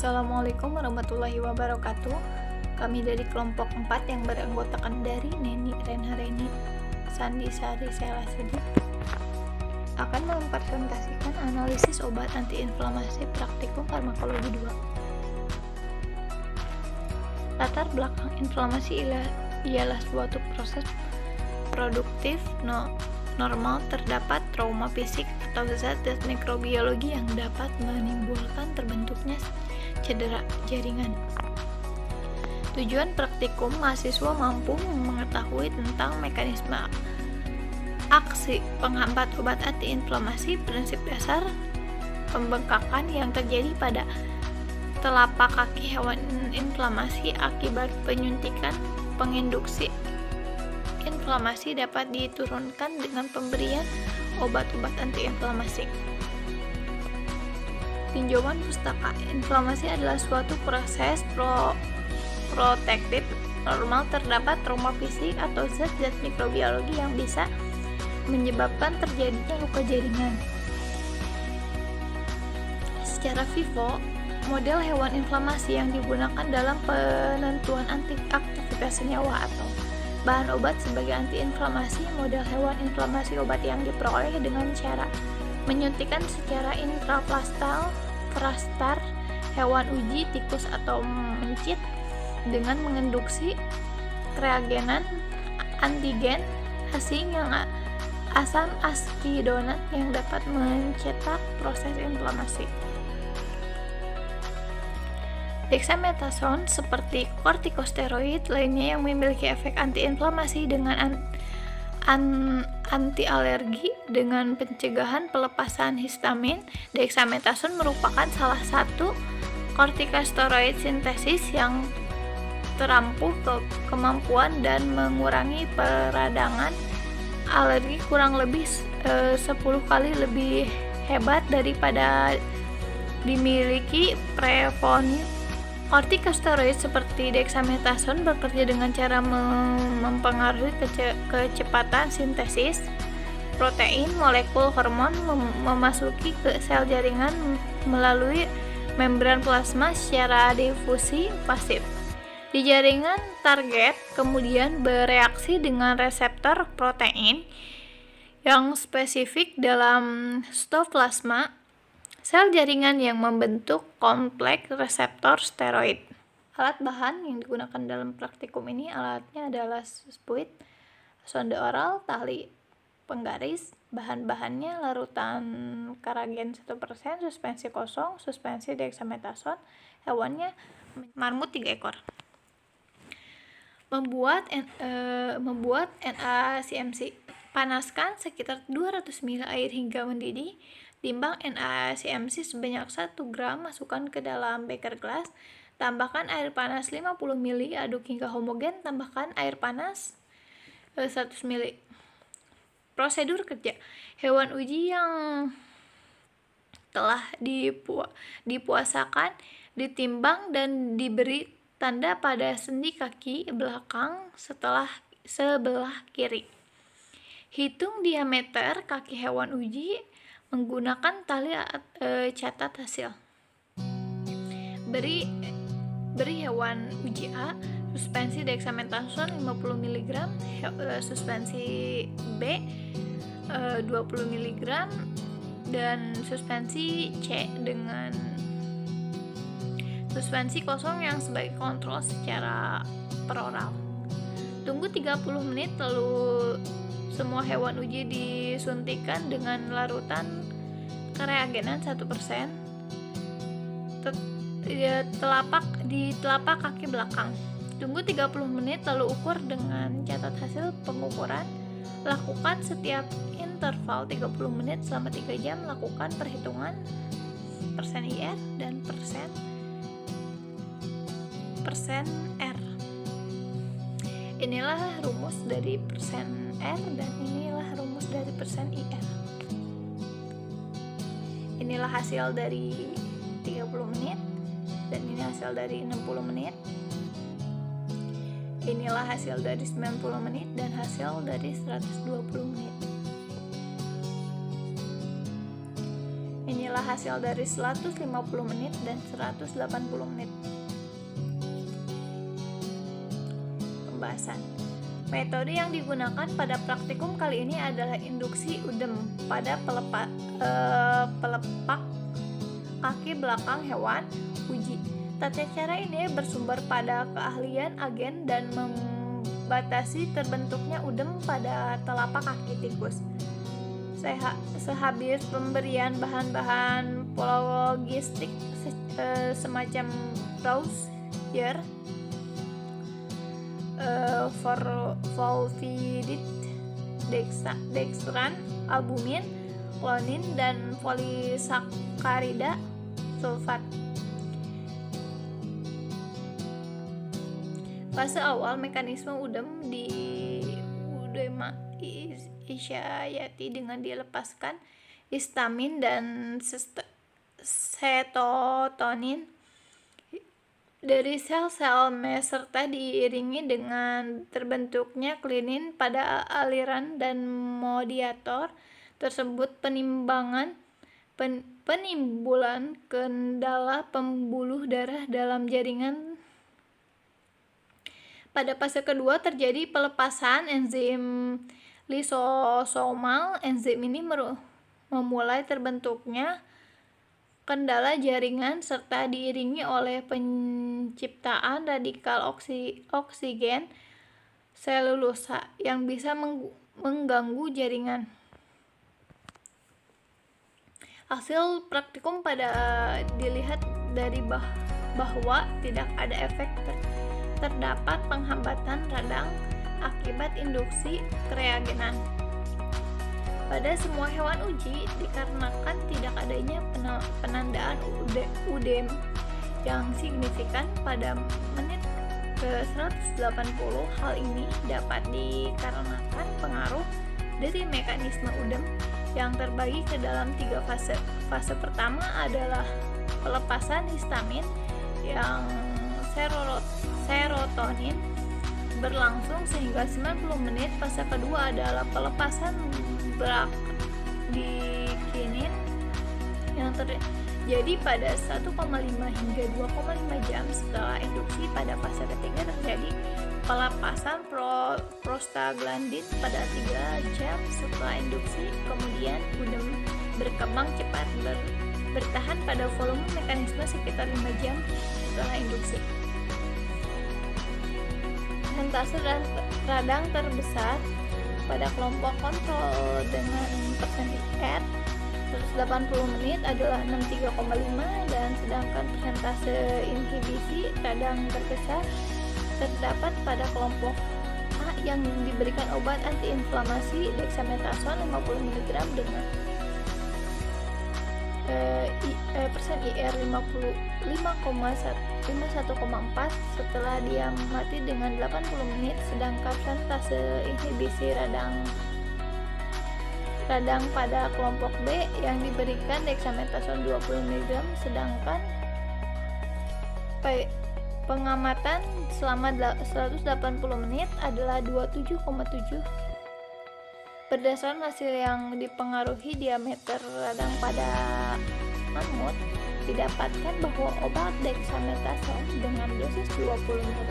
Assalamualaikum warahmatullahi wabarakatuh. Kami dari kelompok 4 yang beranggotakan dari Neni Renhareni, Sandi Sari Selasedi akan mempresentasikan analisis obat antiinflamasi praktikum farmakologi 2. Latar belakang inflamasi ialah suatu proses produktif normal. Terdapat trauma fisik atau zat-zat mikrobiologi yang dapat menimbulkan terbentuknya cedera jaringan. Tujuan praktikum, mahasiswa mampu mengetahui tentang mekanisme aksi penghambat obat antiinflamasi, prinsip dasar pembengkakan yang terjadi pada telapak kaki hewan inflamasi akibat penyuntikan penginduksi inflamasi dapat diturunkan dengan pemberian obat-obat antiinflamasi. Tinjauan pustaka. Inflamasi adalah suatu proses protektif normal. Terdapat trauma fisik atau zat-zat mikrobiologi yang bisa menyebabkan terjadinya luka jaringan. Secara vivo, model hewan inflamasi yang digunakan dalam penentuan aktivitas senyawa atau bahan obat sebagai antiinflamasi. Model hewan inflamasi obat yang diperoleh dengan cara menyuntikkan secara intraplastal hewan uji tikus atau mencit dengan menginduksi reagenan antigen asing yang asam askidonat yang dapat mencetak proses inflamasi. Dexamethasone seperti kortikosteroid lainnya yang memiliki efek antiinflamasi dengan anti-alergi dengan pencegahan pelepasan histamin. Dexamethasone merupakan salah satu kortikosteroid sintesis yang terampuh kemampuan dan mengurangi peradangan alergi kurang lebih 10 kali lebih hebat daripada dimiliki prefonit. Kortikosteroid seperti dexamethasone bekerja dengan cara mempengaruhi kecepatan sintesis protein molekul hormon memasuki ke sel jaringan melalui membran plasma secara difusi pasif. Di jaringan target kemudian bereaksi dengan reseptor protein yang spesifik dalam sitoplasma sel jaringan yang membentuk kompleks reseptor steroid. Alat bahan yang digunakan dalam praktikum ini alatnya adalah spuit, sonde oral, tali penggaris. Bahan-bahannya larutan karagen 1%, suspensi kosong, suspensi dexamethasone. Hewannya marmut 3 ekor. Membuat NaCMC. Panaskan sekitar 200 ml air hingga mendidih. Timbang NaCMC sebanyak 1 gram, masukkan ke dalam beker gelas. Tambahkan air panas 50 ml, aduk hingga homogen. Tambahkan air panas 100 ml. Prosedur kerja. Hewan uji yang telah dipuasakan ditimbang dan diberi tanda pada sendi kaki belakang sebelah kiri. Hitung diameter kaki hewan uji menggunakan tali catat hasil. Beri hewan uji A suspensi dexamethasone 50 mg, suspensi B 20 mg, dan suspensi C dengan suspensi kosong yang sebagai kontrol secara peroral. Tunggu 30 menit lalu semua hewan uji disuntikan dengan larutan kereagenan 1% di telapak kaki belakang. Tunggu 30 menit lalu ukur dengan catat hasil pengukuran. Lakukan setiap interval 30 menit selama 3 jam. Lakukan perhitungan persen IR dan persen R. Inilah rumus dari persen R dan inilah rumus dari persen IR. Inilah hasil dari 30 menit dan ini hasil dari 60 menit. Inilah hasil dari 90 menit dan hasil dari 120 menit. Inilah adalah hasil dari 150 menit dan 180 menit. Pembahasan. Metode yang digunakan pada praktikum kali ini adalah induksi udem pada pelepak kaki belakang hewan uji. Tata cara ini bersumber pada keahlian agen dan membatasi terbentuknya udem pada telapak kaki tikus. Sehabis pemberian bahan-bahan logistik semacam browser, fulvidit, dextran, albumin, klonin, dan polisakarida sulfat. Fase awal mekanisme udem di udema isyayati dengan dilepaskan histamin dan setotonin dari sel-sel mes serta diiringi dengan terbentuknya klinin pada aliran dan mediator tersebut. Penimbulan kendala pembuluh darah dalam jaringan. Pada fase kedua terjadi pelepasan enzim lisosomal. Enzim ini memulai terbentuknya kendala jaringan serta diiringi oleh penciptaan radikal oksigen selulosa yang bisa mengganggu jaringan. Hasil praktikum pada dilihat dari bahwa tidak ada efek terdapat penghambatan radang akibat induksi kereagenan pada semua hewan uji dikarenakan tidak adanya penandaan udem yang signifikan pada menit ke-180. Hal ini dapat dikarenakan pengaruh dari mekanisme udem yang terbagi ke dalam 3 fase. Fase pertama adalah pelepasan histamin yang serotonin berlangsung sehingga 90 menit. Fase kedua adalah pelepasan bradikinin yang terjadi pada 1,5 hingga 2,5 jam setelah induksi. Pada fase ketiga terjadi pelepasan prostaglandin pada 3 jam setelah induksi. Kemudian udem berkembang cepat bertahan pada volume mekanisme sekitar 5 jam setelah induksi. Persentase radang terbesar pada kelompok kontrol dengan persen IR 180 menit adalah 63,5 dan sedangkan persentase inhibisi radang terbesar terdapat pada kelompok A yang diberikan obat antiinflamasi dexamethasone 50 mg dengan persen IR 51,4 setelah dia mati dengan 80 menit, sedangkan persentase inhibisi radang pada kelompok B yang diberikan dexamethasone 20 mg, sedangkan pengamatan selama 180 menit adalah 27,7. Berdasarkan hasil yang dipengaruhi diameter radang pada mamut, didapatkan bahwa obat dexamethasone dengan dosis 20 mg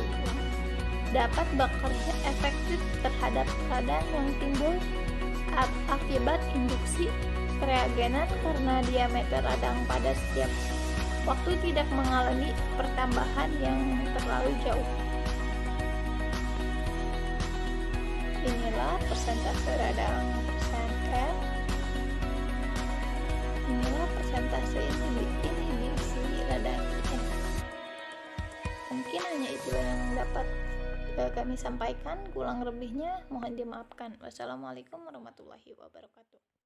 dapat bekerja efektif terhadap radang yang timbul akibat induksi kereagenan karena diameter radang pada setiap waktu tidak mengalami pertambahan yang terlalu jauh. Inilah persentase radang persen R. Inilah persentase inhibisi radang R. Mungkin hanya itu yang dapat kami sampaikan. Kurang lebihnya mohon dimaafkan. Wassalamualaikum warahmatullahi wabarakatuh.